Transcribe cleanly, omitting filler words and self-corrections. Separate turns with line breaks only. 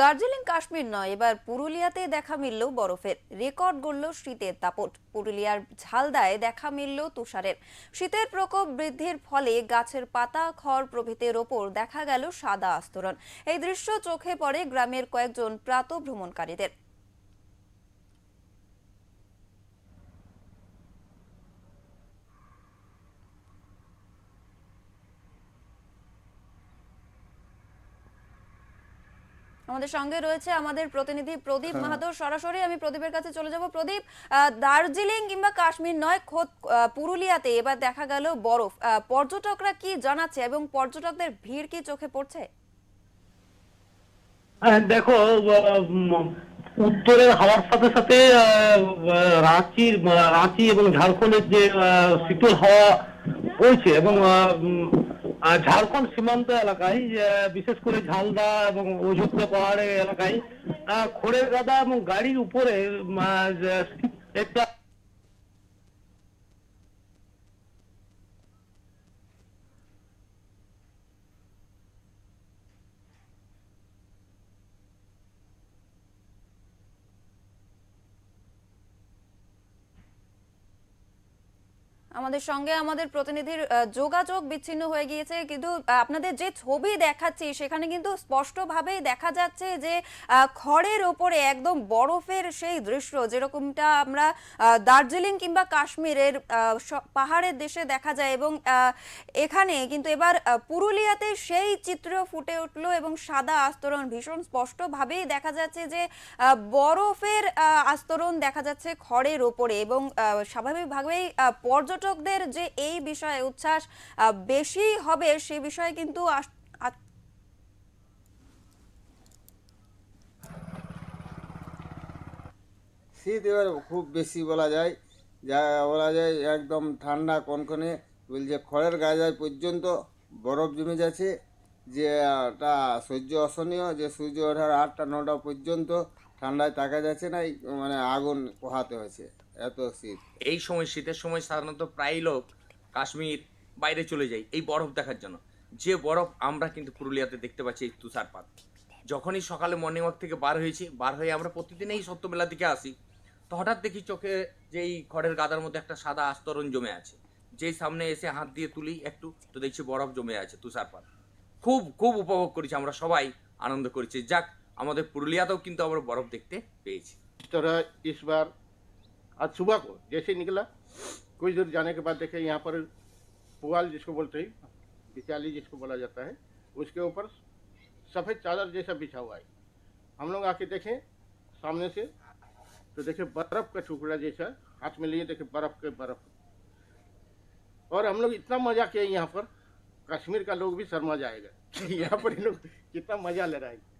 দার্জিলিং কাশ্মীর নয়, এবার পুরুলিয়াতে দেখা মিলল বরফের। রেকর্ড গড়ল শীতের দাপট। পুরুলিয়ার ঝালদায় দেখা মিলল তুষারের। শীতের প্রকোপ বৃদ্ধির ফলে গাছের পাতা, খড় প্রভৃতির ওপর দেখা গেল সাদা আস্তরণ। এই দৃশ্য চোখে পড়ে গ্রামের কয়েকজন প্রাতঃভ্রমণকারীদের। আমাদের সঙ্গে রয়েছে আমাদের প্রতিনিধি প্রদীপ মাহাতো। সরাসরি আমি প্রদীপের কাছে চলে যাব। প্রদীপ, দার্জিলিং কিংবা কাশ্মীর নয়, খোদ পুরুলিয়াতে এবার দেখা গেল বরফ। পর্যটকরা কি জানাচ্ছে এবং পর্যটকদের ভিড় কি চোখে পড়ছে?
দেখো, উত্তরের হাওয়ার সাথে সাথে রাঁচি এবং ঝাড়খণ্ডের যে শীতল হাওয়া বইছে এবং ঝাড়খণ্ড সীমান্ত এলাকায়, বিশেষ করে ঝালদা এবং অযোধ্যা পাহাড়ের এলাকায় খড়ের গাদা এবং গাড়ির উপরে একটা
আমাদের সঙ্গে আমাদের প্রতিনিধির যোগাযোগ বিচ্ছিন্ন হয়ে গিয়েছে, কিন্তু আপনাদের যে ছবি দেখাচ্ছি সেখানে কিন্তু স্পষ্টভাবেই দেখা যাচ্ছে যে খড়ের ওপরে একদম বরফের সেই দৃশ্য, যেরকমটা আমরা দার্জিলিং কিংবা কাশ্মীরের পাহাড়ের দেশে দেখা যায়। এবং এখানে কিন্তু এবার পুরুলিয়াতে সেই চিত্র ফুটে উঠলো এবং সাদা আস্তরণ ভীষণ স্পষ্টভাবেই দেখা যাচ্ছে যে বরফের আস্তরণ দেখা যাচ্ছে খড়ের ওপরে। এবং স্বাভাবিকভাবেই পর্যটকদের যে এই বিষয়ে উচ্ছ্বাস বেশি হবে সে বিষয়ে কিন্তু
শীত এবার খুব বেশি বলা যায়, একদম ঠান্ডা কনকনে। বলছে খড়ের গায়ে পর্যন্ত বরফ জমে যাচ্ছে, যে তা সহ্য অসহনীয়। যে সূর্য ওঠার 8টা 9টা পর্যন্ত ঠান্ডায় তাকা যাচ্ছে না, মানে আগুন পোহাতে হয়েছে, এত শীত।
এই সময়, শীতের সময় সাধারণত প্রায় লোক কাশ্মীর বাইরে চলে যায় এই বরফ দেখার জন্য। যে বরফ আমরা কিন্তু পুরুলিয়াতে দেখতে পাচ্ছি, এই তুষারপাত। যখনই সকালে মর্নিং ওয়াক থেকে বার হয়ে আমরা প্রতিদিন এই সত্যমেলা দিকে আসি, তো হঠাৎ দেখি চোখে যে এই খড়ের গাদার মধ্যে একটা সাদা আস্তরণ জমে আছে। যেই সামনে এসে হাত দিয়ে তুলি একটু, তো দেখছি বরফ জমে আছে, তুষারপাত। খুব খুব উপভোগ করেছি, আমরা সবাই আনন্দ করেছি। যাক, আমাদের পুরুলিয়াতেও কিন্তু আমরা বরফ দেখতে পেয়েছি।
इस तरह इस बार आज सुबह को जैसे ही निकला, कुछ दूर जाने के बाद देखे यहाँ पर पुआल जिसको बोलते हैं, बिचाली जिसको बोला जाता है, उसके ऊपर सफ़ेद चादर जैसा बिछा हुआ है। हम लोग आके देखें सामने से, तो देखे बर्फ़ का टुकड़ा जैसा हाथ में लिए, देखे बर्फ़। और हम लोग इतना मज़ा किया यहाँ पर, कश्मीर का लोग भी शर्मा जाएगा कि यहाँ पर इन लोग कितना मज़ा ले रहा है।